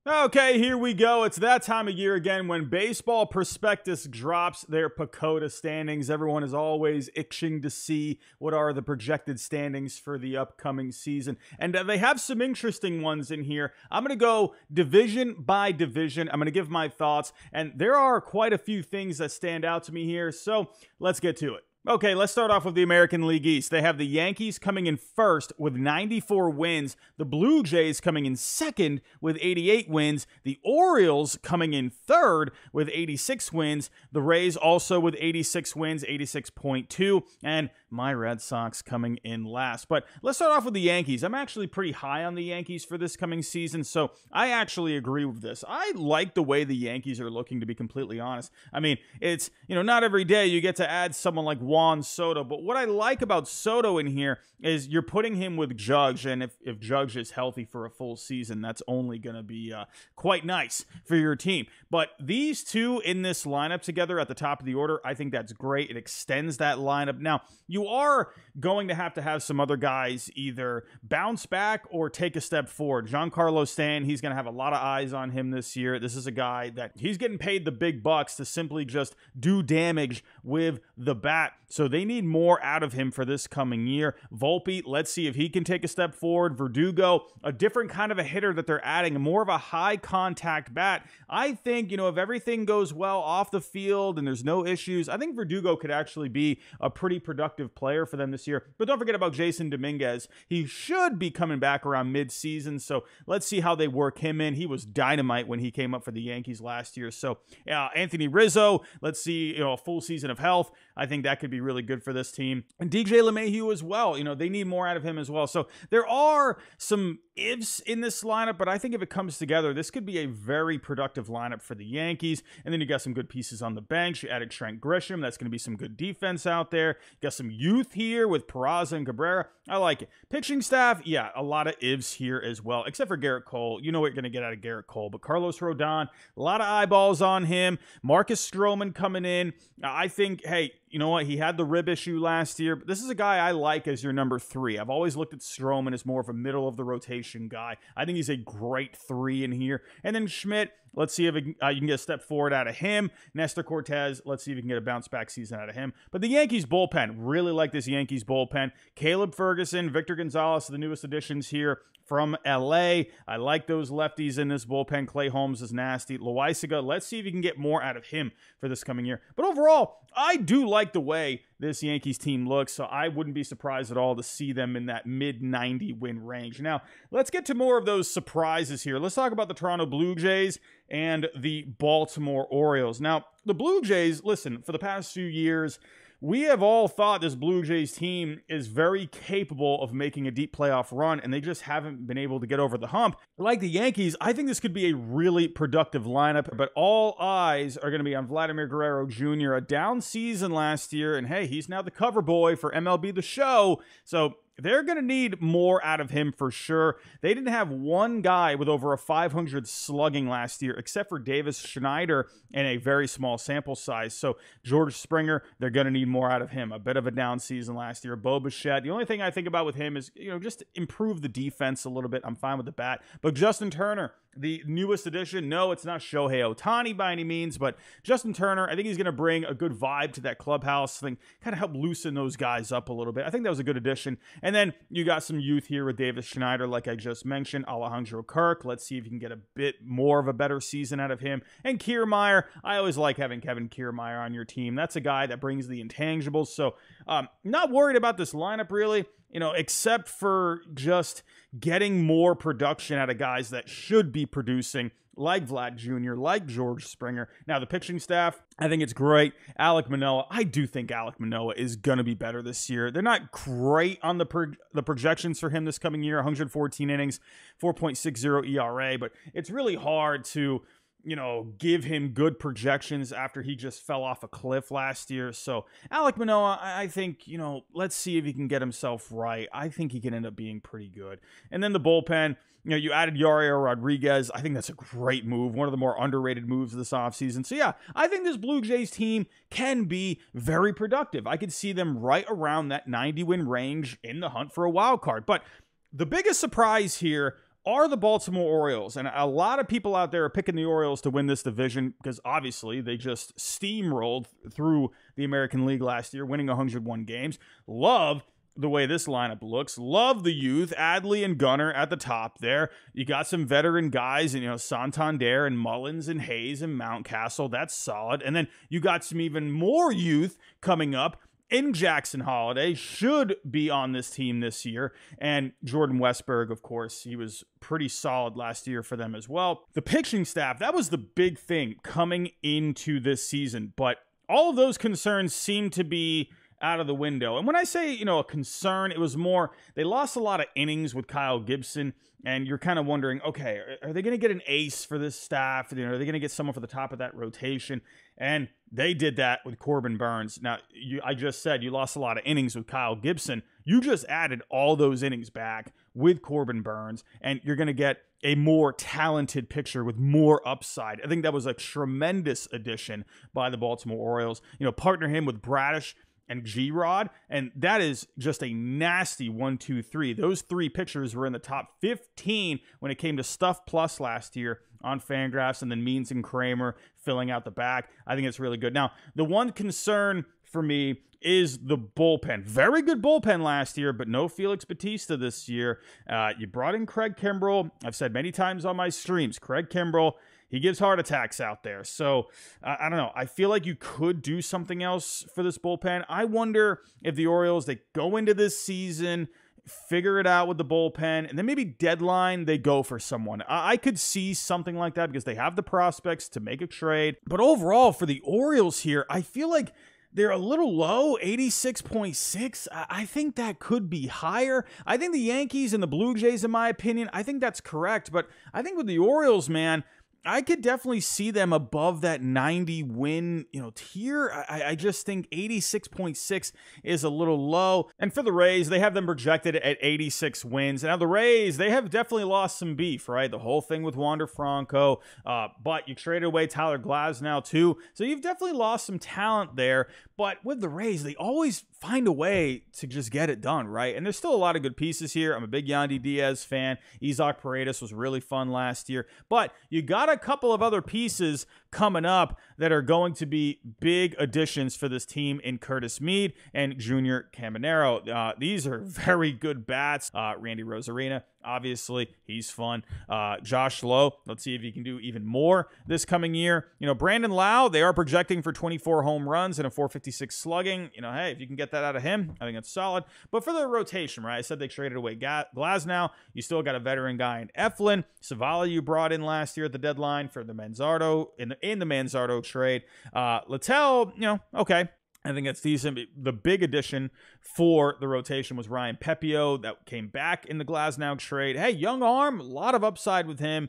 Okay, here we go. It's that time of year again when Baseball Prospectus drops their Pecota standings. Everyone is always itching to see what are the projected standings for the upcoming season. And they have some interesting ones in here. I'm going to go division by division. I'm going to give my thoughts. And there are quite a few things that stand out to me here. So let's get to it. Okay, let's start off with the American League East. They have the Yankees coming in first with 94 wins. The Blue Jays coming in second with 88 wins. The Orioles coming in third with 86 wins. The Rays also with 86 wins, 86.2. And my Red Sox coming in last. But let's start off with the Yankees. I'm actually pretty high on the Yankees for this coming season, so I actually agree with this. I like the way the Yankees are looking, to be completely honest. I mean, it's, not every day you get to add someone like Juan Soto, but what I like about Soto in here is you're putting him with Judge, and if Judge is healthy for a full season, that's only going to be quite nice for your team. But these two in this lineup together at the top of the order, I think that's great. It extends that lineup. Now, you are going to have some other guys either bounce back or take a step forward. Giancarlo Stanton, he's going to have a lot of eyes on him this year. This is a guy that he's getting paid the big bucks to simply just do damage with the bat. So they need more out of him for this coming year. Volpe, let's see if he can take a step forward. Verdugo, a different kind of a hitter that they're adding, more of a high contact bat. I think, if everything goes well off the field and there's no issues, I think Verdugo could actually be a pretty productive player for them this year. But don't forget about Jason Dominguez. He should be coming back around mid-season, so let's see how they work him in. He was dynamite when he came up for the Yankees last year. So Anthony Rizzo, let's see, a full season of health. I think that could be really good for this team. And DJ LeMahieu as well. They need more out of him as well. So there are some ifs in this lineup, but I think if it comes together, this could be a very productive lineup for the Yankees. And then you got some good pieces on the bench. You added Trent Grisham. That's going to be some good defense out there. You got some youth here with Peraza and Cabrera. I like it. Pitching staff, yeah, a lot of ifs here as well, except for Garrett Cole. You know what you're going to get out of Garrett Cole. But Carlos Rodon, a lot of eyeballs on him. Marcus Stroman coming in. I think, hey, you know what? He had the rib issue last year, but this is a guy I like as your number 3. I've always looked at Stroman as more of a middle of the rotation guy. I think he's a great 3 in here. And then Schmidt, let's see if you can get a step forward out of him. Nestor Cortez, let's see if you can get a bounce back season out of him. But the Yankees bullpen, really like this Yankees bullpen. Caleb Ferguson, Victor Gonzalez, the newest additions here from LA. I like those lefties in this bullpen. Clay Holmes is nasty. Loaisaga, let's see if you can get more out of him for this coming year. But overall, I do like the way this Yankees team looks, so I wouldn't be surprised at all to see them in that mid-90 win range. Now, let's get to more of those surprises here. Let's talk about the Toronto Blue Jays and the Baltimore Orioles. Now, the Blue Jays, listen, for the past few years, we have all thought this Blue Jays team is very capable of making a deep playoff run, and they just haven't been able to get over the hump. Like the Yankees, I think this could be a really productive lineup, but all eyes are going to be on Vladimir Guerrero Jr., a down season last year, and hey, he's now the cover boy for MLB The Show, so they're going to need more out of him for sure. They didn't have one guy with over a 500 slugging last year, except for Davis Schneider in a very small sample size. So George Springer, they're going to need more out of him. A bit of a down season last year. Bo Bichette, the only thing I think about with him is, just improve the defense a little bit. I'm fine with the bat. But Justin Turner, the newest addition, no, it's not Shohei Ohtani by any means, but Justin Turner, I think he's going to bring a good vibe to that clubhouse thing, kind of help loosen those guys up a little bit. I think that was a good addition. And then you got some youth here with Davis Schneider, like I just mentioned, Alejandro Kirk. Let's see if you can get a bit more of a better season out of him. And Kiermaier, I always like having Kevin Kiermaier on your team. That's a guy that brings the intangibles. So not worried about this lineup really, except for just getting more production out of guys that should be producing, like Vlad Jr., like George Springer. Now, the pitching staff, I think it's great. Alek Manoah, I do think Alek Manoah is going to be better this year. They're not great on the projections for him this coming year, 114 innings, 4.60 ERA, but it's really hard to give him good projections after he just fell off a cliff last year. So Alek Manoah, I think, let's see if he can get himself right. I think he can end up being pretty good. And then the bullpen, you added Yariel Rodriguez. I think that's a great move. One of the more underrated moves of this offseason. So yeah, I think this Blue Jays team can be very productive. I could see them right around that 90-win range in the hunt for a wild card. But the biggest surprise here are the Baltimore Orioles. And a lot of people out there are picking the Orioles to win this division because obviously they just steamrolled through the American League last year, winning 101 games. Love the way this lineup looks. Love the youth, Adley and Gunnar at the top there. You got some veteran guys, and Santander and Mullins and Hayes and Mountcastle. That's solid. And then you got some even more youth coming up in Jackson Holiday, should be on this team this year. And Jordan Westberg, of course, he was pretty solid last year for them as well. The pitching staff, that was the big thing coming into this season. But all of those concerns seem to be out of the window. And when I say, a concern, it was more, they lost a lot of innings with Kyle Gibson, and you're kind of wondering, okay, are they going to get an ace for this staff? Are they going to get someone for the top of that rotation? And they did that with Corbin Burns. Now, I just said you lost a lot of innings with Kyle Gibson. You just added all those innings back with Corbin Burns, and you're going to get a more talented pitcher with more upside. I think that was a tremendous addition by the Baltimore Orioles. Partner him with Bradish and G-Rod, and that is just a nasty 1, 2, 3. Those three pitchers were in the top 15 when it came to Stuff Plus last year on Fangraphs, and then Means and Kramer filling out the back. I think it's really good. Now, the one concern for me is the bullpen. Very good bullpen last year, but no Felix Bautista this year. You brought in Craig Kimbrell. I've said many times on my streams, Craig Kimbrell, he gives heart attacks out there. So, I don't know. I feel like you could do something else for this bullpen. I wonder if the Orioles, they go into this season, figure it out with the bullpen, and then maybe deadline, they go for someone. I could see something like that because they have the prospects to make a trade. But overall, for the Orioles here, I feel like they're a little low, 86.6. I think that could be higher. I think the Yankees and the Blue Jays, in my opinion, I think that's correct. But I think with the Orioles, man, I could definitely see them above that 90 win, tier. I just think 86.6 is a little low. And for the Rays, they have them projected at 86 wins. Now the Rays, they have definitely lost some beef, right? The whole thing with Wander Franco, but you traded away Tyler Glasnow too. So you've definitely lost some talent there. But with the Rays, they always find a way to just get it done, right? And there's still a lot of good pieces here. I'm a big Yandy Diaz fan. Isaac Paredes was really fun last year. But you got a couple of other pieces coming up that are going to be big additions for this team in Curtis Mead and Junior Caminero. These are very good bats. Randy Rosarina, obviously, he's fun. Josh Lowe, let's see if he can do even more this coming year. Brandon Lau, they are projecting for 24 home runs and a 456 slugging. Hey, if you can get that out of him, I think that's solid. But for the rotation, right, I said they traded away Glasnow. You still got a veteran guy in Eflin. Savala you brought in last year at the deadline for the Manzardo, in the Manzardo trade. Littell, okay. I think that's decent. The big addition for the rotation was Ryan Pepio that came back in the Glasnow trade. Hey, young arm, a lot of upside with him.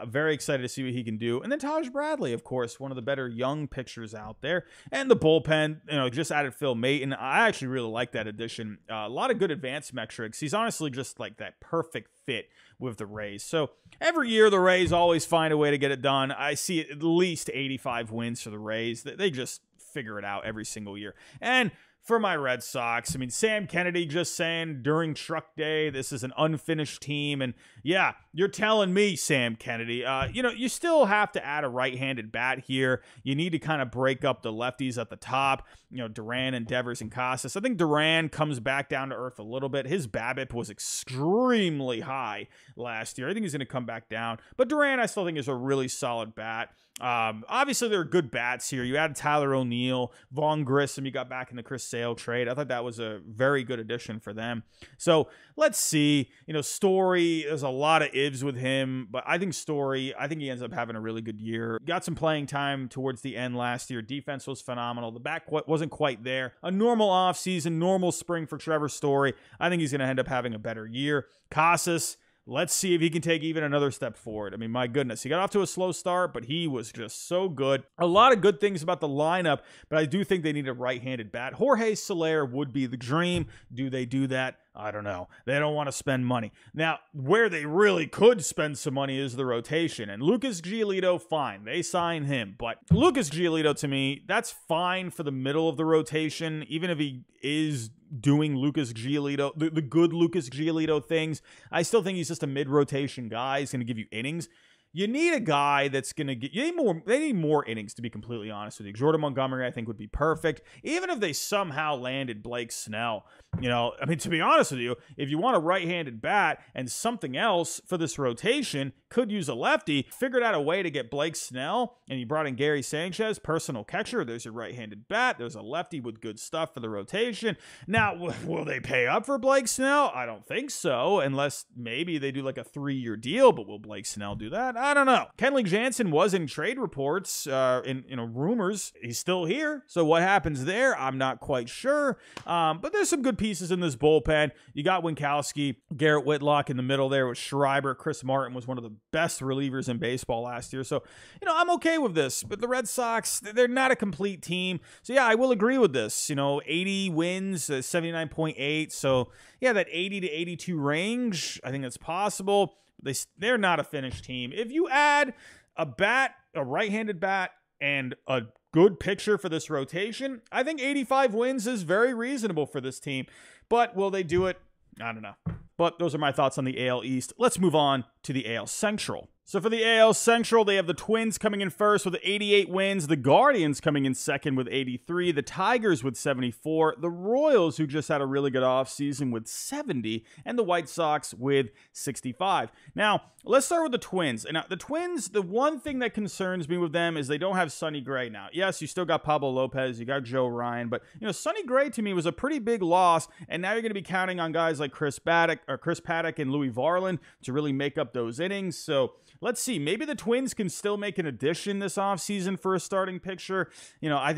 Very excited to see what he can do. And then Taj Bradley, of course, one of the better young pitchers out there. And the bullpen, just added Phil Maton. I actually really like that addition. A lot of good advanced metrics. He's honestly just like that perfect fit with the Rays. So every year the Rays always find a way to get it done. I see at least 85 wins for the Rays. They just figure it out every single year. And for my Red Sox, Sam Kennedy just saying during Truck Day, this is an unfinished team. And yeah, you're telling me, Sam Kennedy, you still have to add a right-handed bat here. You need to kind of break up the lefties at the top, Duran and Devers and Casas. I think Duran comes back down to earth a little bit. His BABIP was extremely high last year. I think he's going to come back down. But Duran, I still think, is a really solid bat. Obviously, there are good bats here. You added Tyler O'Neill, Vaughn Grissom, you got back in the Chris Sale trade. I thought that was a very good addition for them. So let's see. Story, there's a lot of ifs with him, but I think Story, he ends up having a really good year. Got some playing time towards the end last year. Defense was phenomenal. The back wasn't quite there. A normal offseason, normal spring for Trevor Story. I think he's going to end up having a better year. Casas, let's see if he can take even another step forward. My goodness, he got off to a slow start, but he was just so good. A lot of good things about the lineup, but I do think they need a right-handed bat. Jorge Soler would be the dream. Do they do that? I don't know. They don't want to spend money. Now, where they really could spend some money is the rotation. And Lucas Giolito, fine. They sign him. But Lucas Giolito, to me, that's fine for the middle of the rotation, even if he is doing Lucas Giolito, the good Lucas Giolito things. I still think he's just a mid-rotation guy. He's going to give you innings. You need a guy that's going to get, they need more innings, to be completely honest with you. Jordan Montgomery, I think, would be perfect. Even if they somehow landed Blake Snell, to be honest with you, if you want a right-handed bat and something else for this rotation, could use a lefty, figured out a way to get Blake Snell, and you brought in Gary Sanchez, personal catcher. There's your right-handed bat. There's a lefty with good stuff for the rotation. Now, will they pay up for Blake Snell? I don't think so, unless maybe they do like a 3-year deal, but will Blake Snell do that? I don't know. Kenley Jansen was in trade reports, in rumors. He's still here. So what happens there? I'm not quite sure. But there's some good pieces in this bullpen. You got Winkowski, Garrett Whitlock in the middle there with Schreiber. Chris Martin was one of the best relievers in baseball last year. So, I'm okay with this. But the Red Sox, they're not a complete team. So yeah, I will agree with this. 80 wins, 79.8. So yeah, that 80 to 82 range, I think that's possible. They're not a finished team. If you add a right-handed bat, and a good pitcher for this rotation, I think 85 wins is very reasonable for this team. But will they do it? I don't know. But those are my thoughts on the AL East. Let's move on to the AL Central. So for the AL Central, they have the Twins coming in first with 88 wins, the Guardians coming in second with 83, the Tigers with 74, the Royals, who just had a really good offseason, with 70, and the White Sox with 65. Now, let's start with the Twins. And the Twins, the one thing that concerns me with them is they don't have Sonny Gray now. Yes, you still got Pablo Lopez, you got Joe Ryan, but Sonny Gray to me was a pretty big loss, and now you're going to be counting on guys like Chris Paddock and Louis Varland to really make up those innings. So let's see. Maybe the Twins can still make an addition this offseason for a starting pitcher.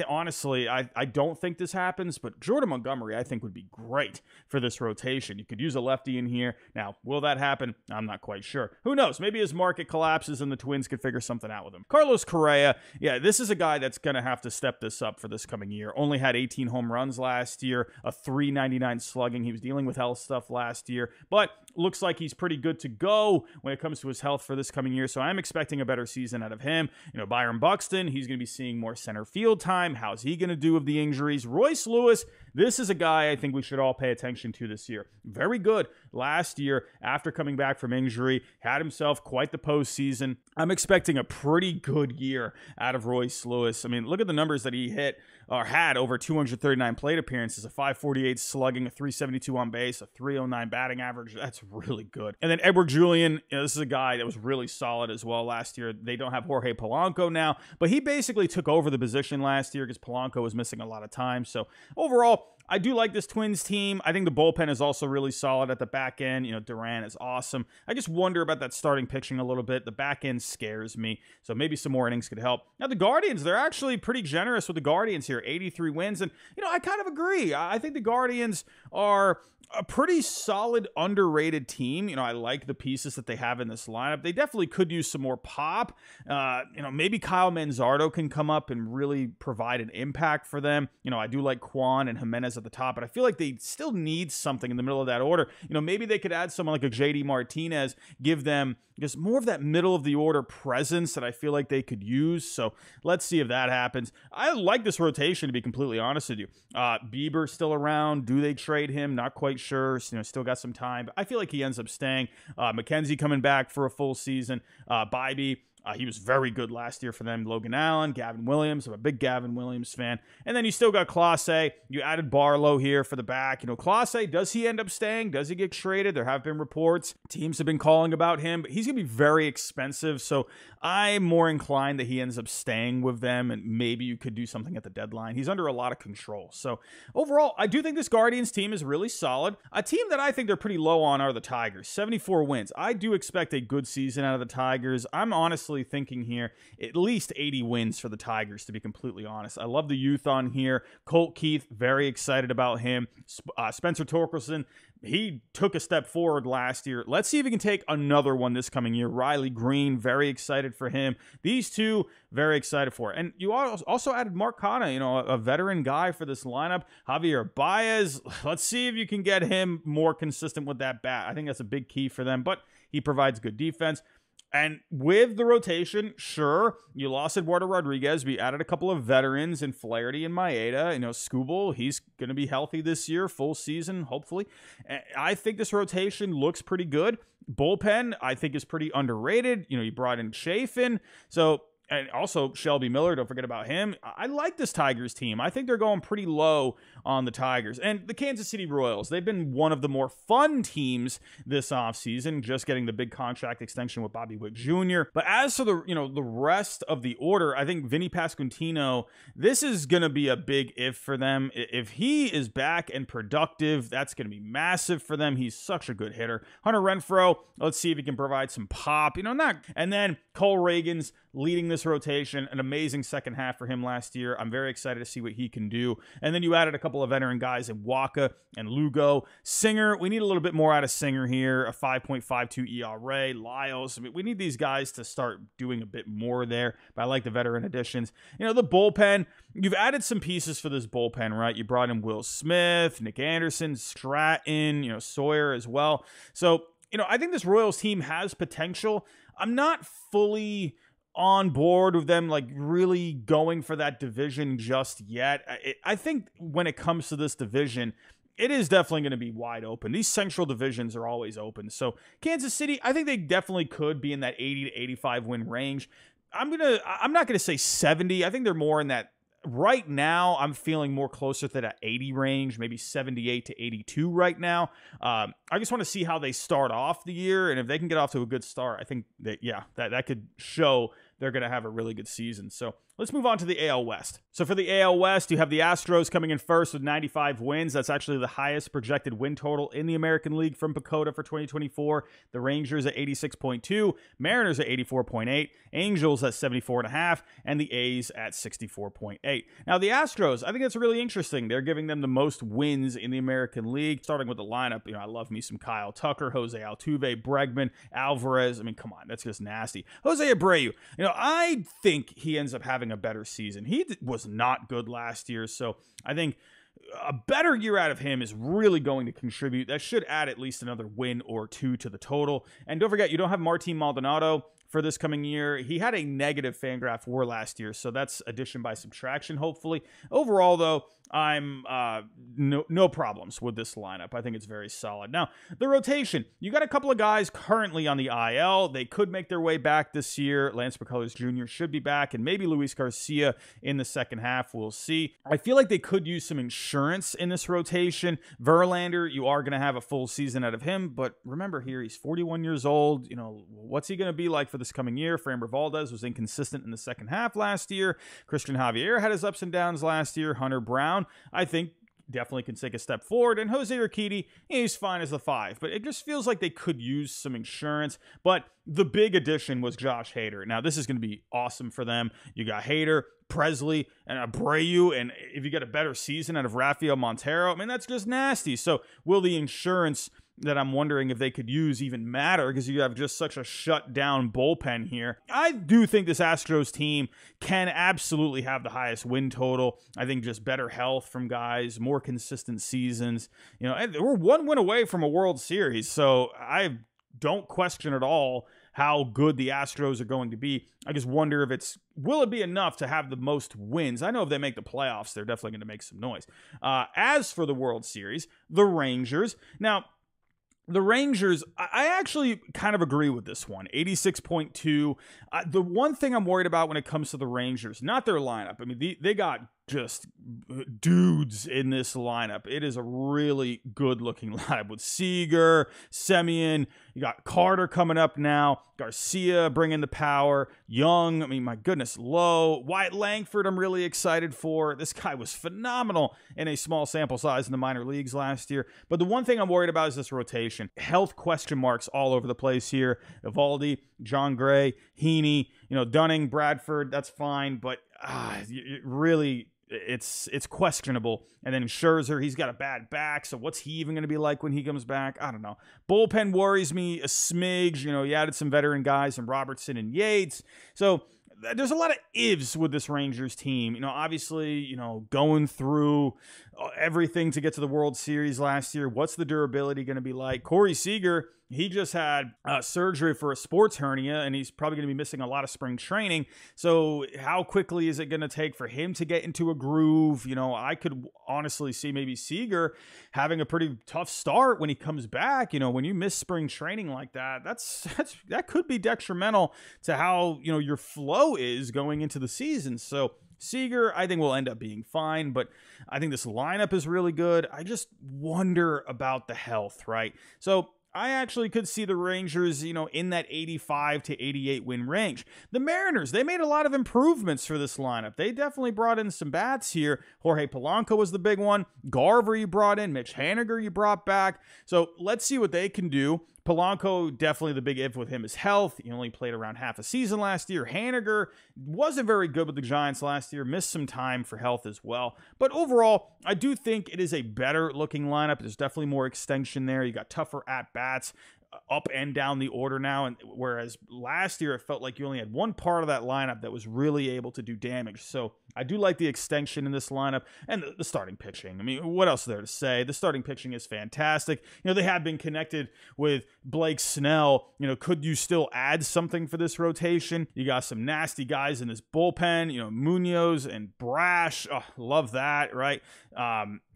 Honestly, I don't think this happens, but Jordan Montgomery, I think, would be great for this rotation. You could use a lefty in here. Now, will that happen? I'm not quite sure. Who knows? Maybe his market collapses and the Twins could figure something out with him. Carlos Correa, yeah, this is a guy that's going to have to step this up for this coming year. Only had 18 home runs last year, a .399 slugging. He was dealing with health stuff last year, but looks like he's pretty good to go when it comes to his health for this coming year. So I'm expecting a better season out of him. Byron Buxton, he's going to be seeing more center field time. How's he going to do with the injuries? Royce Lewis, this is a guy I think we should all pay attention to this year. Very good last year after coming back from injury. Had himself quite the postseason. I'm expecting a pretty good year out of Royce Lewis. I mean, look at the numbers that he had over 239 plate appearances, a .548 slugging, a .372 on base, a .309 batting average. That's really good. And then Edward Julian, this is a guy that was really solid as well last year. They don't have Jorge Polanco now, but he basically took over the position last year because Polanco was missing a lot of time. So overall, I do like this Twins team. I think the bullpen is also really solid at the back end. Duran is awesome. I just wonder about that starting pitching a little bit. The back end scares me. So maybe some more innings could help. Now, the Guardians, they're actually pretty generous with the Guardians here. 83 wins. And, I kind of agree. I think the Guardians are a pretty solid, underrated team. I like the pieces that they have in this lineup. They definitely could use some more pop. Maybe Kyle Manzardo can come up and really provide an impact for them. I do like Kwan and Jimenez at the top, but I feel like they still need something in the middle of that order. Maybe they could add someone like a JD Martinez, give them just more of that middle of the order presence that I feel like they could use. So let's see if that happens. I like this rotation, to be completely honest with you. Bieber still around. Do they trade him? Not quite sure. Still got some time, but I feel like he ends up staying. McKenzie coming back for a full season. Bybee, he was very good last year for them. Logan Allen, Gavin Williams. I'm a big Gavin Williams fan. And then you still got Clase. You added Barlow here for the back. Clase, does he end up staying? Does he get traded? There have been reports. Teams have been calling about him, but he's going to be very expensive. So I'm more inclined that he ends up staying with them, and maybe you could do something at the deadline. He's under a lot of control. So overall, I do think this Guardians team is really solid. A team that I think they're pretty low on are the Tigers. 74 wins. I do expect a good season out of the Tigers. I'm honestly thinking here at least 80 wins for the Tigers, to be completely honest. I love the youth on here. Colt Keith, very excited about him. Spencer Torkelson, he took a step forward last year. Let's see if he can take another one this coming year. Riley Green, very excited for him. These two, very excited for. And you also added Mark Canha, a veteran guy for this lineup. Javier Baez, let's see if you can get him more consistent with that bat. I think that's a big key for them, but he provides good defense. And with the rotation, sure, you lost Eduardo Rodriguez. We added a couple of veterans in Flaherty and Maeda. Skubal, he's going to be healthy this year, full season, hopefully. I think this rotation looks pretty good. Bullpen, I think, is pretty underrated. You brought in Chafin. And also Shelby Miller, don't forget about him. I like this Tigers team. I think they're going pretty low on the Tigers. And the Kansas City Royals, they've been one of the more fun teams this offseason, just getting the big contract extension with Bobby Witt Jr. But as for the rest of the order, I think Vinny Pasquantino, this is going to be a big if for them. If he is back and productive, that's going to be massive for them. He's such a good hitter. Hunter Renfroe, let's see if he can provide some pop. And then Cole Reagans leading this rotation, an amazing second half for him last year. I'm very excited to see what he can do. And then you added a couple of veteran guys in Waka and Lugo. Singer, we need a little bit more out of Singer here, a 5.52 ERA. Lyles, we need these guys to start doing a bit more there, but I like the veteran additions. The bullpen, you've added some pieces for this bullpen, right? You brought in Will Smith, Nick Anderson, Stratton, Sawyer as well. So, I think this Royals team has potential. I'm not fully on board with them really going for that division just yet. I think when it comes to this division, it is definitely going to be wide open. These central divisions are always open. So Kansas City, I think they definitely could be in that 80 to 85 win range. I'm not going to say 70. I think they're more in that. Right now, I'm feeling more closer to that 80 range, maybe 78 to 82 right now. I just want to see how they start off the year, and if they can get off to a good start, I think that could show they're going to have a really good season. So let's move on to the AL West. So for the AL West, you have the Astros coming in first with 95 wins. That's actually the highest projected win total in the American League from Pecota for 2024. The Rangers at 86.2, Mariners at 84.8, Angels at 74.5, and the A's at 64.8. Now the Astros, I think that's really interesting. They're giving them the most wins in the American League. Starting with the lineup, I love me some Kyle Tucker, Jose Altuve, Bregman, Alvarez. Come on, that's just nasty. Jose Abreu, I think he ends up having a better season. He was not good last year, so I think a better year out of him is really going to contribute. That should add at least another win or two to the total. And don't forget, you don't have Martin Maldonado for this coming year. He had a negative Fangraph WAR last year, so that's addition by subtraction, hopefully. Overall, though, I'm no problems with this lineup. I think it's very solid. Now, the rotation. You got a couple of guys currently on the IL. They could make their way back this year. Lance McCullers Jr. should be back, and maybe Luis Garcia in the second half. We'll see. I feel like they could use some insurance in this rotation. Verlander, you are going to have a full season out of him, but remember here, he's 41 years old. What's he going to be like for this coming year? Framber Valdez was inconsistent in the second half last year. Christian Javier had his ups and downs last year. Hunter Brown, I think, definitely can take a step forward. And Jose Urquidy, he's fine as the 5. But it just feels like they could use some insurance. But the big addition was Josh Hader. Now, this is going to be awesome for them. You got Hader, Presley, and Abreu. And if you get a better season out of Rafael Montero, that's just nasty. So will the insurance that I'm wondering if they could use even matter, because you have just such a shut-down bullpen here? I do think this Astros team can absolutely have the highest win total. I think just better health from guys, more consistent seasons. We're one win away from a World Series, so I don't question at all how good the Astros are going to be. I just wonder if will it be enough to have the most wins? I know if they make the playoffs, they're definitely going to make some noise. As for the World Series, the Rangers. Now, the Rangers, I actually kind of agree with this one. 86.2. The one thing I'm worried about when it comes to the Rangers, not their lineup. They got just dudes in this lineup. It is a really good-looking lineup with Seager, Semien. You got Carter coming up now. Garcia bringing the power. Young, my goodness, Lowe. Wyatt Langford, I'm really excited for. This guy was phenomenal in a small sample size in the minor leagues last year. But the one thing I'm worried about is this rotation. Health question marks all over the place here. Evaldi, John Gray, Heaney, Dunning, Bradford, that's fine. But really, it's questionable. And then Scherzer, he's got a bad back, so what's he even going to be like when he comes back? I don't know. Bullpen worries me a smidge. You added some veteran guys, and Robertson and Yates. So there's a lot of ifs with this Rangers team. Obviously, going through everything to get to the World Series last year. What's the durability going to be like? Corey Seager, He just had surgery for a sports hernia, and he's probably going to be missing a lot of spring training. So how quickly is it going to take for him to get into a groove? I could honestly see maybe Seager having a pretty tough start when he comes back. When you miss spring training like that, that could be detrimental to how, your flow is going into the season. So Seager, I think, will end up being fine, but I think this lineup is really good. I just wonder about the health, right? So I actually could see the Rangers, in that 85 to 88 win range. The Mariners, they made a lot of improvements for this lineup. They definitely brought in some bats here. Jorge Polanco was the big one. Garver you brought in. Mitch Haniger you brought back. So let's see what they can do. Polanco, definitely the big if with him is health. He only played around half a season last year. Haniger wasn't very good with the Giants last year. Missed some time for health as well. But overall, I do think it is a better looking lineup. There's definitely more extension there. You got tougher at-bats up and down the order now, and whereas last year it felt like you only had one part of that lineup that was really able to do damage. So I do like the extension in this lineup and the starting pitching. I mean, what else is there to say? The starting pitching is fantastic. They have been connected with Blake Snell. Could you still add something for this rotation? You got some nasty guys in this bullpen, Munoz and Brash. Oh, love that, right?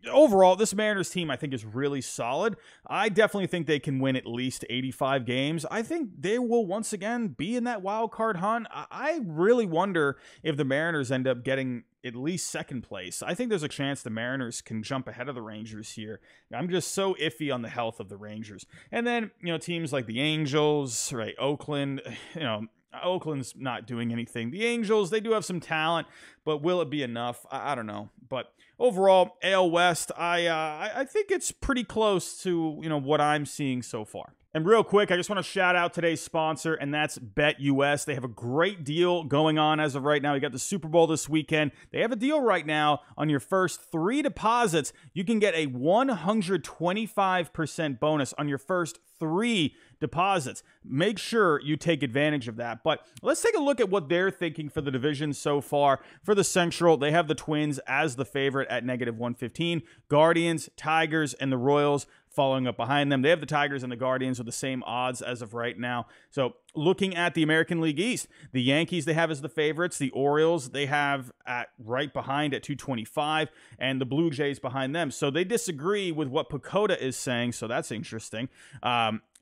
Overall, this Mariners team, I think, is really solid. I definitely think they can win at least 85 games. I think they will once again be in that wild card hunt. I really wonder if the Mariners end up getting at least second place. I think there's a chance the Mariners can jump ahead of the Rangers here. I'm just so iffy on the health of the Rangers. And then, teams like the Angels, right, Oakland, Oakland's not doing anything. The Angels, they do have some talent, but will it be enough? I don't know. But overall, AL West, I think it's pretty close to, what I'm seeing so far. And real quick, I just want to shout out today's sponsor, and that's BetUS. They have a great deal going on as of right now. You got the Super Bowl this weekend. They have a deal right now on your first 3 deposits. You can get a 125% bonus on your first 3 deposits. Make sure you take advantage of that. But let's take a look at what they're thinking for the division so far. For the Central, they have the Twins as the favorite at -115. Guardians, Tigers, and the Royals following up behind them. They have the Tigers and the Guardians with the same odds as of right now. So looking at the American League East, the Yankees they have as the favorites. The Orioles they have at right behind at 225, and the Blue Jays behind them. So they disagree with what Pecota is saying, so that's interesting.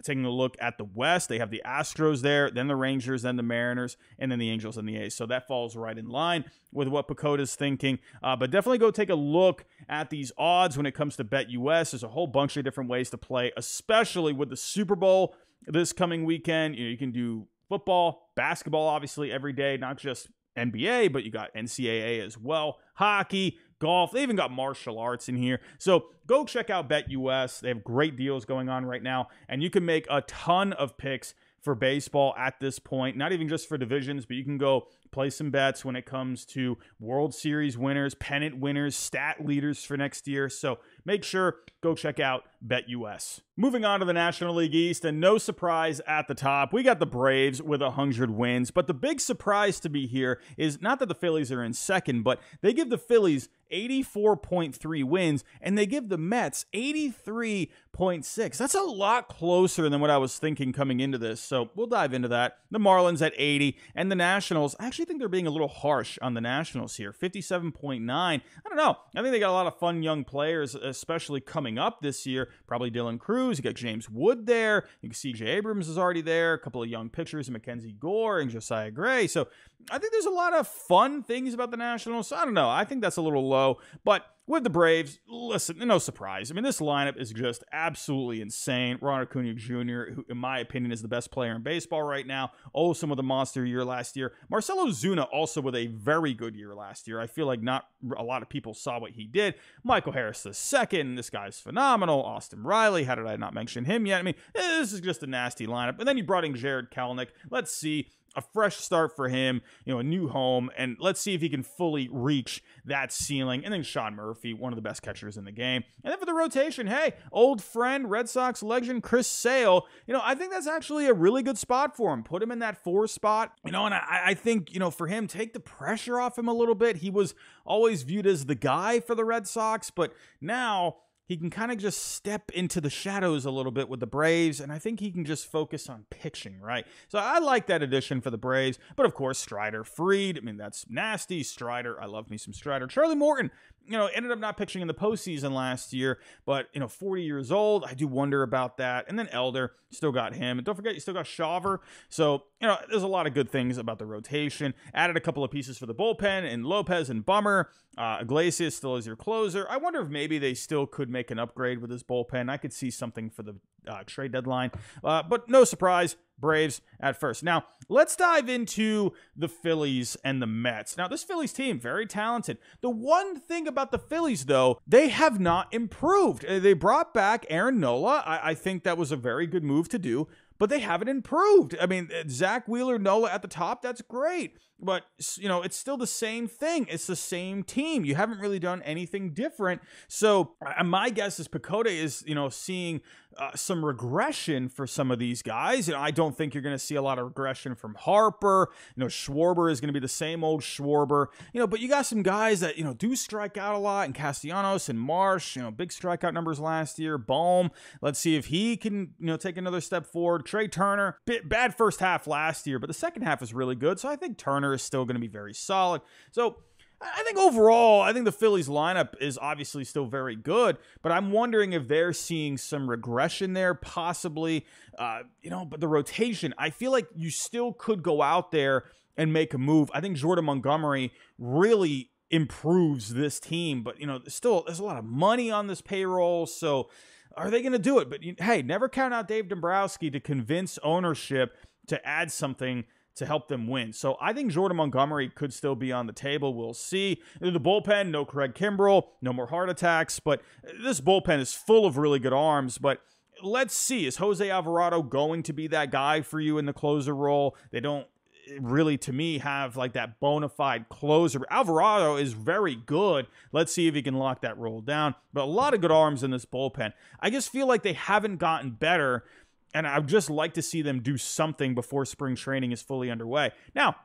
Taking a look at the West, they have the Astros there, then the Rangers, then the Mariners, and then the Angels and the A's. So that falls right in line with what Pecota's thinking. But definitely go take a look at these odds when it comes to BetUS. There's a whole bunch of different ways to play, especially with the Super Bowl this coming weekend. You can do football, basketball, obviously, every day, not just NBA, but you got NCAA as well, hockey, golf. They even got martial arts in here. So go check out BetUS. They have great deals going on right now, and you can make a ton of picks for baseball at this point, not even just for divisions, but you can go play some bets when it comes to World Series winners, pennant winners, stat leaders for next year. So make sure, go check out BetUS. Moving on to the National League East, and no surprise at the top, we got the Braves with 100 wins. But the big surprise to be here is not that the Phillies are in second, but they give the Phillies 84.3 wins, and they give the Mets 83.6. That's a lot closer than what I was thinking coming into this, so we'll dive into that. The Marlins at 80, and the Nationals, I actually think they're being a little harsh on the Nationals here, 57.9. I don't know. I think they got a lot of fun young players, especially coming up this year. Probably Dylan Cruz. You got James Wood there. You can see CJ Abrams is already there. A couple of young pitchers, Mackenzie Gore and Josiah Gray. So I think there's a lot of fun things about the Nationals. So I don't know. I think that's a little low. But with the Braves, listen, no surprise. I mean, this lineup is just absolutely insane. Ronald Acuna Jr., who, in my opinion, is the best player in baseball right now. Olsen with a monster year last year. Marcell Ozuna also with a very good year last year. I feel like not a lot of people saw what he did. Michael Harris II, this guy's phenomenal. Austin Riley, how did I not mention him yet? I mean, this is just a nasty lineup. And then you brought in Jared Kelenic. Let's see. A fresh start for him, a new home, and let's see if he can fully reach that ceiling. And then Sean Murphy, one of the best catchers in the game. And then for the rotation, hey, old friend, Red Sox legend Chris Sale, I think that's actually a really good spot for him. Put him in that 4 spot, and I think, for him, take the pressure off him a little bit. He was always viewed as the guy for the Red Sox, but now he can kind of just step into the shadows a little bit with the Braves, and I think he can just focus on pitching, right? So I like that addition for the Braves, but of course, Strider freed. I mean, that's nasty. Strider, I love me some Strider. Charlie Morton, ended up not pitching in the postseason last year, but, 40 years old. I do wonder about that. And then Elder, still got him. And don't forget, you still got Shawver. So, there's a lot of good things about the rotation. Added a couple of pieces for the bullpen, and Lopez and Bummer. Iglesias still is your closer. I wonder if maybe they still could make an upgrade with this bullpen. I could see something for the trade deadline. But no surprise, Braves at first. Now, let's dive into the Phillies and the Mets. Now, this Phillies team, very talented. The one thing about the Phillies, though, they have not improved. They brought back Aaron Nola. I think that was a very good move to do, but they haven't improved. I mean, Zach Wheeler, Nola at the top, that's great. But, it's still the same thing. It's the same team. You haven't really done anything different. So my guess is Pecota is, seeing some regression for some of these guys. I don't think you're going to see a lot of regression from Harper. Schwarber is going to be the same old Schwarber. But you got some guys that, do strike out a lot, and Castellanos and Marsh, big strikeout numbers last year. Bohm, let's see if he can, take another step forward. Trey Turner, bad first half last year, but the second half is really good. So I think Turner is still going to be very solid. So I think overall, I think the Phillies lineup is obviously still very good, but I'm wondering if they're seeing some regression there, possibly, but the rotation, I feel like you still could go out there and make a move. I think Jordan Montgomery really improves this team, but, still, there's a lot of money on this payroll, so are they going to do it? But, hey, never count out Dave Dombrowski to convince ownership to add something to help them win. So I think Jordan Montgomery could still be on the table. We'll see. In the bullpen, no Craig Kimbrell, no more heart attacks, but this bullpen is full of really good arms. But let's see, is Jose Alvarado going to be that guy for you in the closer role? They don't really, to me, have like that bona fide closer. Alvarado is very good. Let's see if he can lock that role down. But a lot of good arms in this bullpen. I just feel like they haven't gotten better, and I'd just like to see them do something before spring training is fully underway. Now,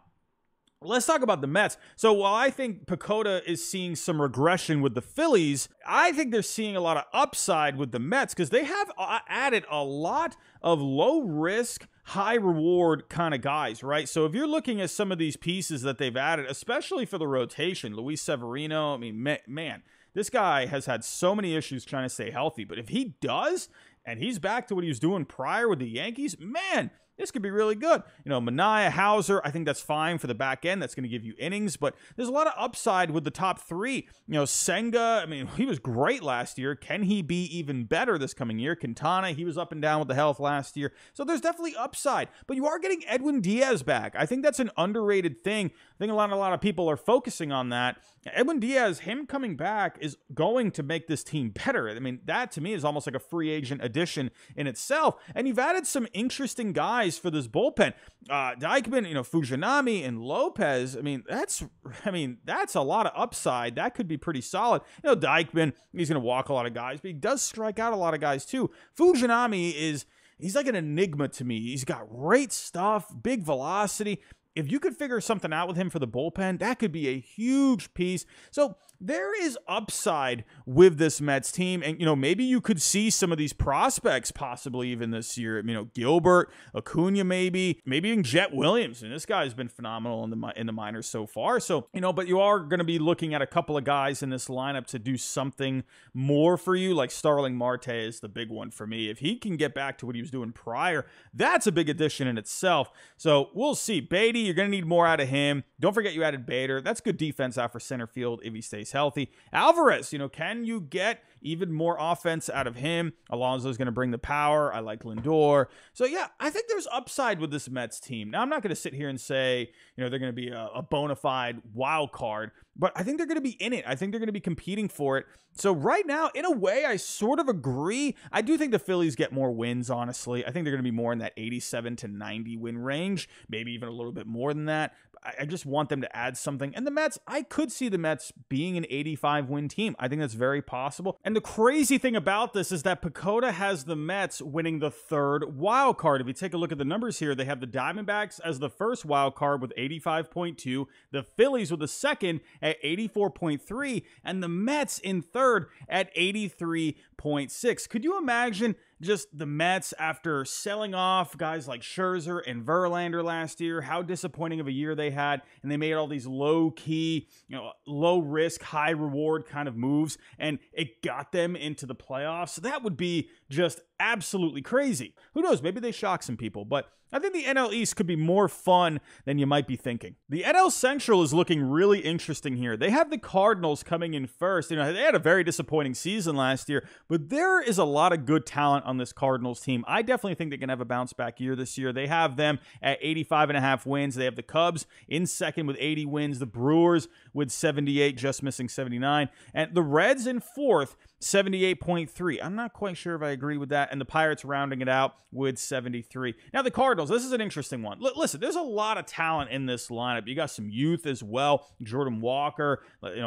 let's talk about the Mets. So while I think Pecota is seeing some regression with the Phillies, I think they're seeing a lot of upside with the Mets because they have added a lot of low-risk, high-reward kind of guys, right? So if you're looking at some of these pieces that they've added, especially for the rotation, Luis Severino, I mean, man, this guy has had so many issues trying to stay healthy. But if he does, and he's back to what he was doing prior with the Yankees, man, this could be really good. Manaea, Hauser, I think that's fine for the back end. That's going to give you innings, but there's a lot of upside with the top three. Senga, I mean, he was great last year. Can he be even better this coming year? Quintana, he was up and down with the health last year. So there's definitely upside, but you are getting Edwin Diaz back. I think that's an underrated thing. I think a lot of people are focusing on that. Edwin Diaz, him coming back is going to make this team better. I mean, that to me is almost like a free agent addition in itself. And you've added some interesting guys for this bullpen. Dykman, Fujinami and Lopez. I mean, that's a lot of upside. That could be pretty solid. Dykman, he's going to walk a lot of guys, but he does strike out a lot of guys too. Fujinami he's like an enigma to me. He's got great stuff, big velocity. If you could figure something out with him for the bullpen, that could be a huge piece. So there is upside with this Mets team. And, maybe you could see some of these prospects possibly even this year. Gilbert, Acuna maybe even Jet Williams. And this guy's been phenomenal in the minors so far. So, but you are going to be looking at a couple of guys in this lineup to do something more for you. Like Starling Marte is the big one for me. If he can get back to what he was doing prior, that's a big addition in itself. So we'll see. Beatty, you're going to need more out of him. Don't forget you added Bader. That's good defense out for center field if he stays healthy. Alvarez, can you get even more offense out of him? Alonso's going to bring the power. I like Lindor. So, yeah, I think there's upside with this Mets team. Now, I'm not going to sit here and say, they're going to be a bona fide wild card, but I think they're going to be in it. I think they're going to be competing for it. So right now, in a way, I sort of agree. I do think the Phillies get more wins, honestly. I think they're going to be more in that 87 to 90 win range, maybe even a little bit more than that. I just want them to add something. And the Mets, I could see the Mets being an 85-win team. I think that's very possible. And the crazy thing about this is that Pecota has the Mets winning the third wild card. If you take a look at the numbers here, they have the Diamondbacks as the first wild card with 85.2, the Phillies with the second at 84.3, and the Mets in third at 83.6. Could you imagine just the Mets after selling off guys like Scherzer and Verlander last year, how disappointing of a year they had, and they made all these low-key, low-risk, high-reward kind of moves, and it got them into the playoffs? That would be just absolutely crazy. Who knows? Maybe they shock some people, but I think the NL East could be more fun than you might be thinking. The NL Central is looking really interesting here. They have the Cardinals coming in first. They had a very disappointing season last year, but there is a lot of good talent on this Cardinals team. I definitely think they can have a bounce-back year this year. They have them at 85.5 wins. They have the Cubs in second with 80 wins, the Brewers with 78, just missing 79, and the Reds in fourth, 78.3. I'm not quite sure if I agree with that. And the Pirates rounding it out with 73. Now, the Cardinals, this is an interesting one. Listen, there's a lot of talent in this lineup. You got some youth as well. Jordan Walker,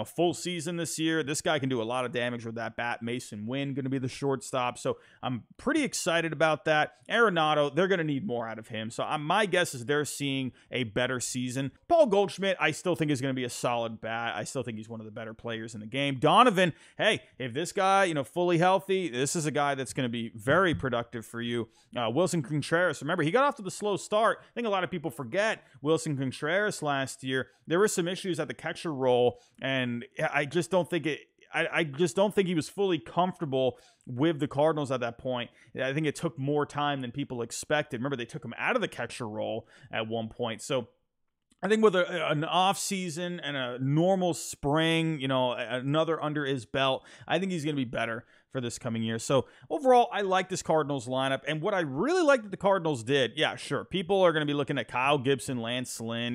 full season this year. This guy can do a lot of damage with that bat. Mason Wynn going to be the shortstop. So I'm pretty excited about that. Arenado, they're going to need more out of him. So my guess is they're seeing a better season. Paul Goldschmidt, I still think is going to be a solid bat. I still think he's one of the better players in the game. Donovan, hey, if this guy, fully healthy, this is a guy that's going to be very productive for you. Wilson Contreras, remember, he got off to the slow start. I think a lot of people forget Wilson Contreras last year. There were some issues at the catcher role, and I just don't think he was fully comfortable with the Cardinals at that point. I think it took more time than people expected. Remember, they took him out of the catcher role at one point. So I think with an off season and a normal spring, another under his belt, I think he's going to be better for this coming year. So overall, I like this Cardinals lineup. And what I really like that the Cardinals did, yeah, sure, people are going to be looking at Kyle Gibson, Lance Lynn,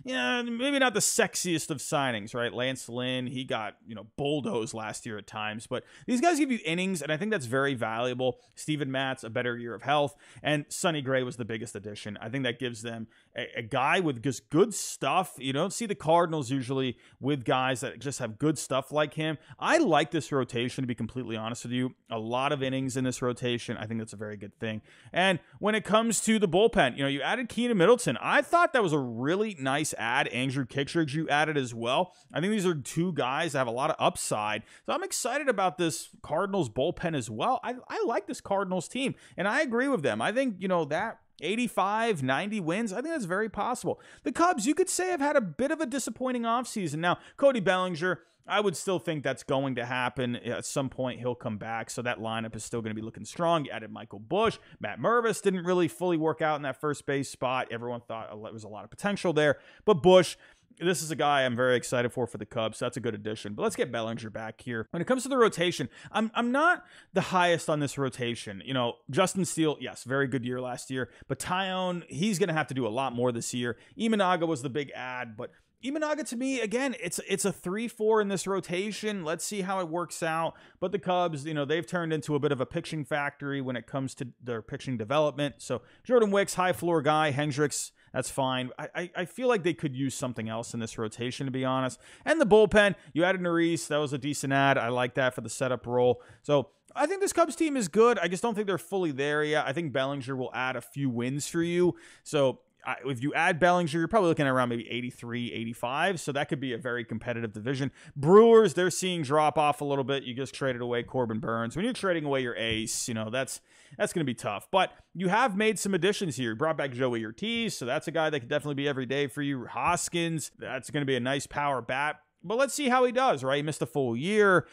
maybe not the sexiest of signings, right? Lance Lynn, he got, bulldozed last year at times, but these guys give you innings, and I think that's very valuable. Steven Matz, a better year of health, and Sonny Gray was the biggest addition. I think that gives them a guy with just good stuff. You don't see the Cardinals usually with guys that just have good stuff like him. I like this rotation, to be completely honest with you. A lot of innings in this rotation. I think that's a very good thing. And when it comes to the bullpen, you added Keenan Middleton. I thought that was a really nice add. Andrew Kittredge you added as well. I think these are two guys that have a lot of upside. So I'm excited about this Cardinals bullpen as well. I like this Cardinals team, and I agree with them. I think, that 85, 90 wins, I think that's very possible. The Cubs, you could say, have had a bit of a disappointing offseason. Now, Cody Bellinger, I would still think that's going to happen. At some point, he'll come back, so that lineup is still going to be looking strong. You added Michael Busch. Matt Mervis didn't really fully work out in that first base spot. Everyone thought there was a lot of potential there. But Busch, this is a guy I'm very excited for the Cubs, so that's a good addition. But let's get Bellinger back here. When it comes to the rotation, I'm not the highest on this rotation. Justin Steele, yes, very good year last year. But Tyone, he's going to have to do a lot more this year. Imanaga was the big add, but Imanaga, to me, again, it's a 3-4 in this rotation. Let's see how it works out. But the Cubs, they've turned into a bit of a pitching factory when it comes to their pitching development. So Jordan Wicks, high floor guy. Hendricks, that's fine. I feel like they could use something else in this rotation, to be honest. And the bullpen, you added Neris. That was a decent add. I like that for the setup role. So I think this Cubs team is good. I just don't think they're fully there yet. I think Bellinger will add a few wins for you. So if you add Bellinger, you're probably looking at around maybe 83, 85. So that could be a very competitive division. Brewers, they're seeing drop off a little bit. You just traded away Corbin Burns. When you're trading away your ace, that's going to be tough. But you have made some additions here. You brought back Joey Ortiz, so that's a guy that could definitely be every day for you. Hoskins, that's going to be a nice power bat. But let's see how he does, right? He missed a full year.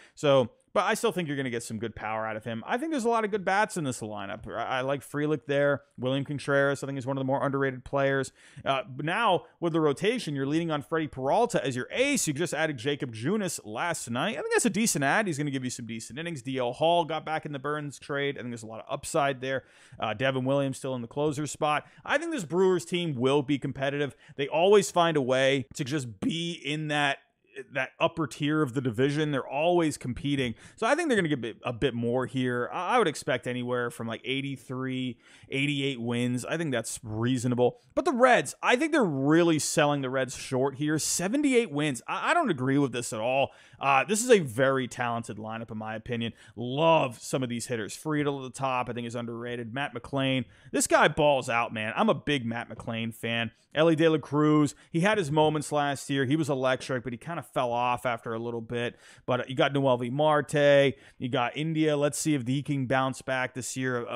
But I still think you're going to get some good power out of him. I think there's a lot of good bats in this lineup. I like Frelick there. William Contreras, I think, is one of the more underrated players. But now, with the rotation, you're leaning on Freddie Peralta as your ace. You just added Jacob Junis last night. I think that's a decent add. He's going to give you some decent innings. DL Hall got back in the Burns trade. I think there's a lot of upside there. Devin Williams still in the closer spot. I think this Brewers team will be competitive. They always find a way to just be in that that upper tier of the division. They're always competing. So I think they're going to get a bit more here. I would expect anywhere from like 83, 88 wins. I think that's reasonable. But the Reds, I think they're really selling the Reds short here. 78 wins. I don't agree with this at all. This is a very talented lineup, in my opinion. Love some of these hitters. Friedel at the top, I think, is underrated. Matt McClain. This guy balls out, man. I'm a big Matt McClain fan. Ellie De La Cruz, he had his moments last year. He was electric, but he kind of fell off after a little bit. But you got Noel V. Marte. You got India. Let's see if he can bounce back this year.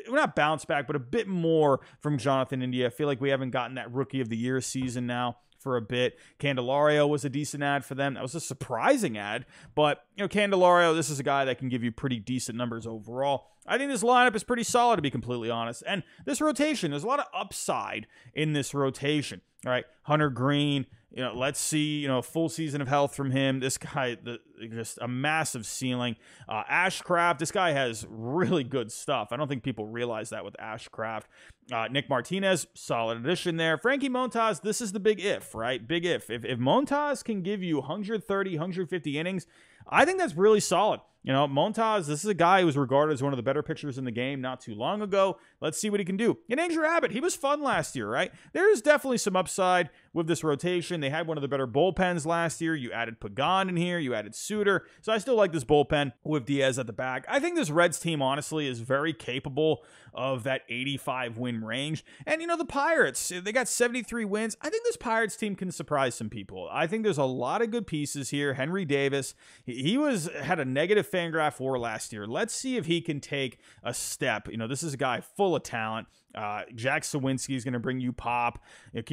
Not bounce back, but a bit more from Jonathan India. I feel like we haven't gotten that Rookie of the Year season now for a bit. Candelario was a decent ad for them. That was a surprising ad, but Candelario, this is a guy that can give you pretty decent numbers overall. I think this lineup is pretty solid, to be completely honest. And this rotation, there's a lot of upside in this rotation. All right, Hunter Green, let's see, full season of health from him. This guy, just a massive ceiling. Ashcraft, this guy has really good stuff. I don't think people realize that with Ashcraft. Nick Martinez, solid addition there. Frankie Montas, this is the big if, right? Big if. If Montas can give you 130, 150 innings, I think that's really solid. Montas, this is a guy who was regarded as one of the better pitchers in the game not too long ago. Let's see what he can do. And Andrew Abbott, he was fun last year, right? There's definitely some upside with this rotation. They had one of the better bullpens last year. You added Pagan in here. You added Suter. So I still like this bullpen with Diaz at the back. I think this Reds team, honestly, is very capable of that 85-win range. And, the Pirates, they got 73 wins. I think this Pirates team can surprise some people. I think there's a lot of good pieces here. Henry Davis, he had a negative Fangraph WAR last year. Let's see if he can take a step. This is a guy full of talent. Jack Sawinski is going to bring you pop.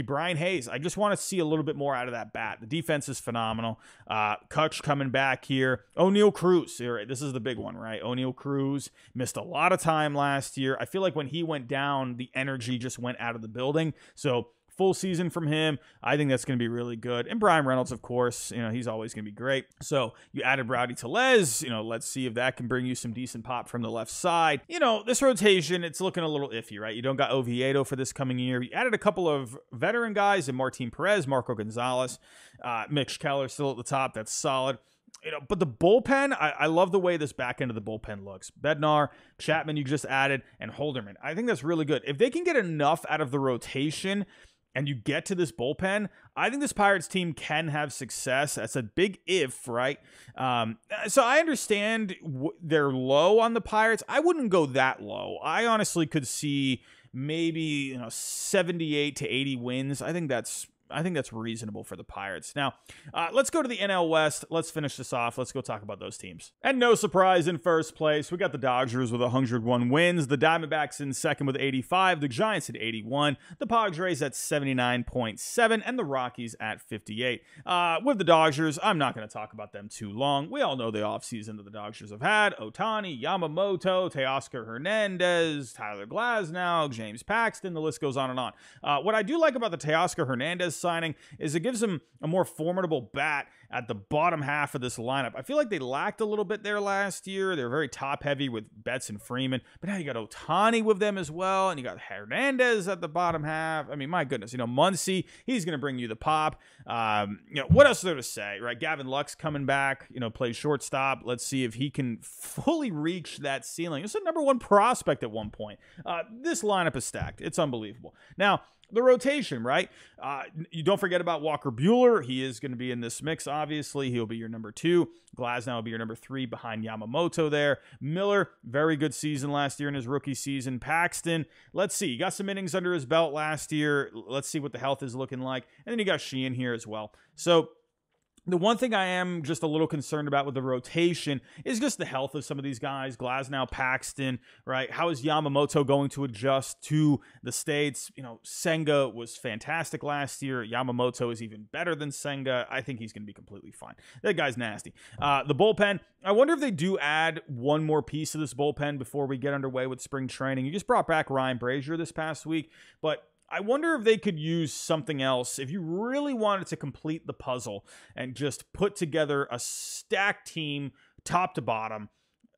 Brian Hayes, I just want to see a little bit more out of that bat. The defense is phenomenal. Kutch coming back here. O'Neal Cruz. This is the big one, right? O'Neal Cruz missed a lot of time last year. I feel like when he went down, the energy just went out of the building. So full season from him, I think that's going to be really good. And Brian Reynolds, of course, he's always going to be great. So you added Rowdy Tellez, let's see if that can bring you some decent pop from the left side. This rotation, it's looking a little iffy, right? You don't got Oviedo for this coming year. You added a couple of veteran guys in Martin Perez, Marco Gonzalez, Mitch Keller still at the top. That's solid. But the bullpen, I love the way this back end of the bullpen looks. Bednar, Chapman, you just added, and Holderman. I think that's really good. If they can get enough out of the rotation and you get to this bullpen, I think this Pirates team can have success. That's a big if, right? So I understand they're low on the Pirates. I wouldn't go that low. I honestly could see maybe 78 to 80 wins. I think that's reasonable for the Pirates. Now, let's go to the NL West. Let's finish this off. Let's go talk about those teams. And no surprise, in first place, we got the Dodgers with 101 wins. The Diamondbacks in second with 85. The Giants at 81. The Padres at 79.7. And the Rockies at 58. With the Dodgers, I'm not going to talk about them too long. We all know the offseason that the Dodgers have had. Ohtani, Yamamoto, Teoscar Hernandez, Tyler Glasnow, James Paxton. The list goes on and on. What I do like about the Teoscar Hernandez signing is it gives him a more formidable bat at the bottom half of this lineup. I feel like they lacked a little bit there last year. They were very top heavy with Betts and Freeman, but now you got Ohtani with them as well, and you got Hernandez at the bottom half. I mean, my goodness, Muncy, he's going to bring you the pop. What else is there to say, right? Gavin Lux coming back, plays shortstop. Let's see if he can fully reach that ceiling. It's a number one prospect at one point. This lineup is stacked. It's unbelievable. Now, the rotation, right? You don't forget about Walker Buehler. He is going to be in this mix, obviously. He'll be your number 2. Glasnow will be your number 3 behind Yamamoto there. Miller, very good season last year in his rookie season. Paxton, let's see. He got some innings under his belt last year. Let's see what the health is looking like. And then you got Sheehan here as well. So the one thing I am just a little concerned about with the rotation is just the health of some of these guys. Glasnow, Paxton, right? How is Yamamoto going to adjust to the States? Senga was fantastic last year. Yamamoto is even better than Senga. I think he's going to be completely fine. That guy's nasty. The bullpen, I wonder if they do add one more piece to this bullpen before we get underway with spring training. You just brought back Ryan Brazier this past week, but I wonder if they could use something else if you really wanted to complete the puzzle and just put together a stacked team top to bottom.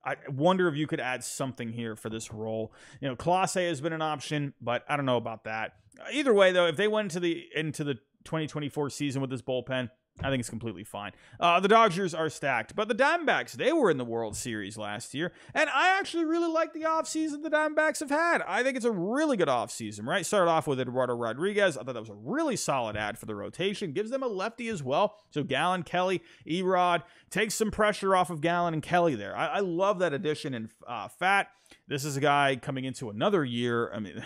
I wonder if you could add something here for this role. Clase has been an option, but I don't know about that. Either way, though, if they went into the 2024 season with this bullpen, I think it's completely fine. The Dodgers are stacked, but the Diamondbacks, they were in the World Series last year, and I actually really like the offseason the Diamondbacks have had. I think it's a really good offseason, right? Started off with Eduardo Rodriguez. I thought that was a really solid ad for the rotation. Gives them a lefty as well. So Gallen, Kelly, Erod takes some pressure off of Gallen and Kelly there. I love that addition in Fat. This is a guy coming into another year. I mean,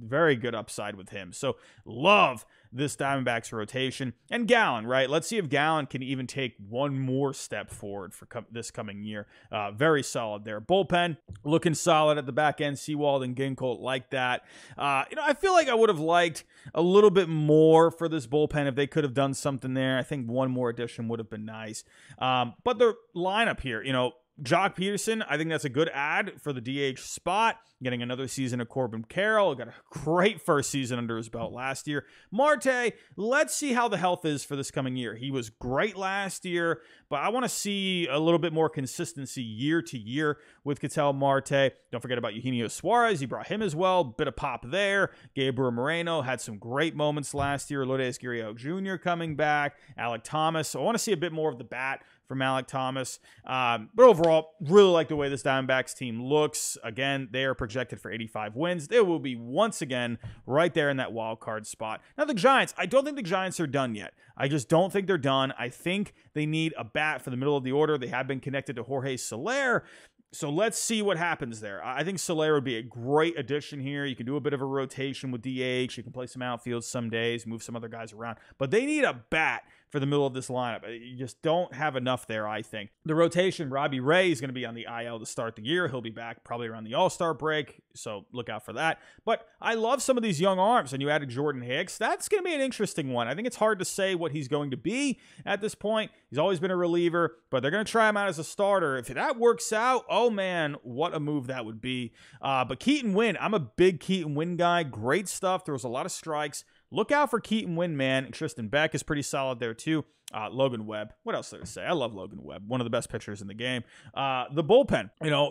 very good upside with him. So love this Diamondbacks rotation. And Gallen, right? Let's see if Gallen can even take one more step forward for this coming year. Very solid there. Bullpen, looking solid at the back end. Sewald and Ginkel like that. I feel like I would have liked a little bit more for this bullpen if they could have done something there. I think one more addition would have been nice. But the lineup here, Jock Peterson, I think that's a good ad for the DH spot. Getting another season of Corbin Carroll. Got a great first season under his belt last year. Marte, let's see how the health is for this coming year. He was great last year, but I want to see a little bit more consistency year to year with Ketel Marte. Don't forget about Eugenio Suarez. You brought him as well. Bit of pop there. Gabriel Moreno had some great moments last year. Lourdes Gurriel Jr. coming back. Alek Thomas. So I want to see a bit more of the bat from Alek Thomas. But overall, really like the way this Diamondbacks team looks. Again, they are projected for 85 wins. They will be once again right there in that wild card spot. Now the Giants, I don't think the Giants are done yet. I just don't think they're done. I think they need a bat for the middle of the order. They have been connected to Jorge Soler. So let's see what happens there. I think Soler would be a great addition here. You can do a bit of a rotation with DH. You can play some outfield some days, move some other guys around. But they need a bat for the middle of this lineup. You just don't have enough there, I think. The rotation, Robbie Ray is going to be on the IL to start the year. He'll be back probably around the All-Star break, so look out for that. But I love some of these young arms, and you added Jordan Hicks. That's going to be an interesting one. I think it's hard to say what he's going to be at this point. He's always been a reliever, but they're going to try him out as a starter. If that works out, oh man, what a move that would be. But Keaton Winn, I'm a big Keaton Winn guy. Great stuff. There was a lot of strikes. Look out for Keaton Winn, man. And Tristan Beck is pretty solid there, too. Logan Webb. What else did I say? I love Logan Webb. One of the best pitchers in the game. The bullpen.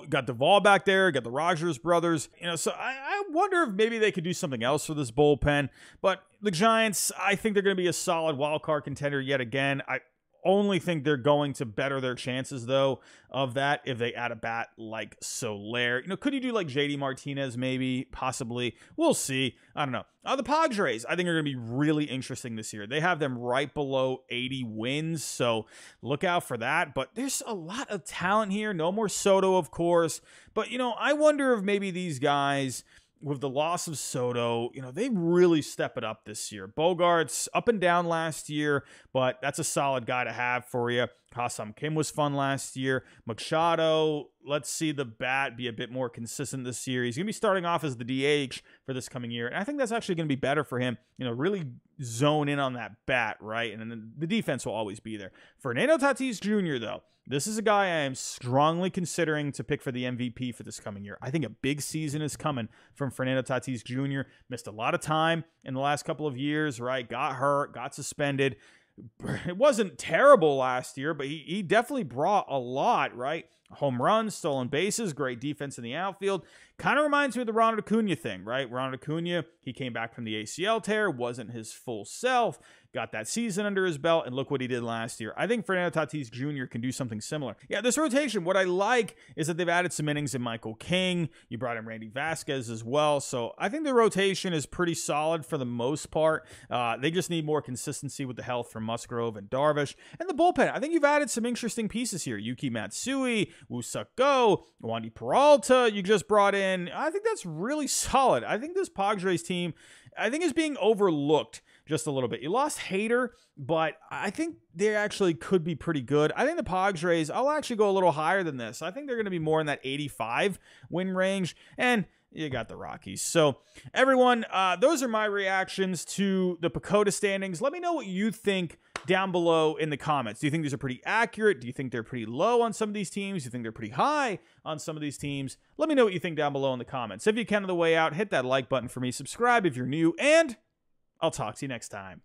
Got Duvall back there. Got the Rogers brothers. So I wonder if maybe they could do something else for this bullpen. But the Giants, I think they're going to be a solid wild card contender yet again. I only think they're going to better their chances, though, of that if they add a bat like Soler. Could you do like JD Martinez maybe? Possibly. We'll see. I don't know. The Padres, I think, are going to be really interesting this year. They have them right below 80 wins, so look out for that. But there's a lot of talent here. No more Soto, of course. But, I wonder if maybe these guys, with the loss of Soto, they really step it up this year. Bogart's up and down last year, but that's a solid guy to have for you. Ha-Seong Kim was fun last year. Machado, let's see the bat be a bit more consistent this year. He's going to be starting off as the DH for this coming year, and I think that's actually going to be better for him. Really zone in on that bat, right? And then the defense will always be there. Fernando Tatis Jr., though, this is a guy I am strongly considering to pick for the MVP for this coming year. I think a big season is coming from Fernando Tatis Jr. Missed a lot of time in the last couple of years, right? Got hurt, got suspended. It wasn't terrible last year, but he definitely brought a lot, right? Home runs, stolen bases, great defense in the outfield. Kind of reminds me of the Ronald Acuna thing, right? Ronald Acuna, he came back from the ACL tear, wasn't his full self, got that season under his belt, and look what he did last year. I think Fernando Tatis Jr. can do something similar. Yeah, this rotation, what I like is that they've added some innings in Michael King. You brought in Randy Vasquez as well. So I think the rotation is pretty solid for the most part. They just need more consistency with the health from Musgrove and Darvish. And the bullpen, I think you've added some interesting pieces here. Yuki Matsui, Woo-Suk Go, Wandy Peralta, you just brought in. I think that's really solid. I think this Padres team, I think, is being overlooked just a little bit. You lost Hader, but I think they actually could be pretty good. I think the Padres, I'll actually go a little higher than this. I think they're going to be more in that 85 win range, and you got the Rockies. So everyone, those are my reactions to the Pecota standings. Let me know what you think down below in the comments. Do you think these are pretty accurate? Do you think they're pretty low on some of these teams? Do you think they're pretty high on some of these teams? Let me know what you think down below in the comments. If you can on the way out, hit that like button for me. Subscribe if you're new, and I'll talk to you next time.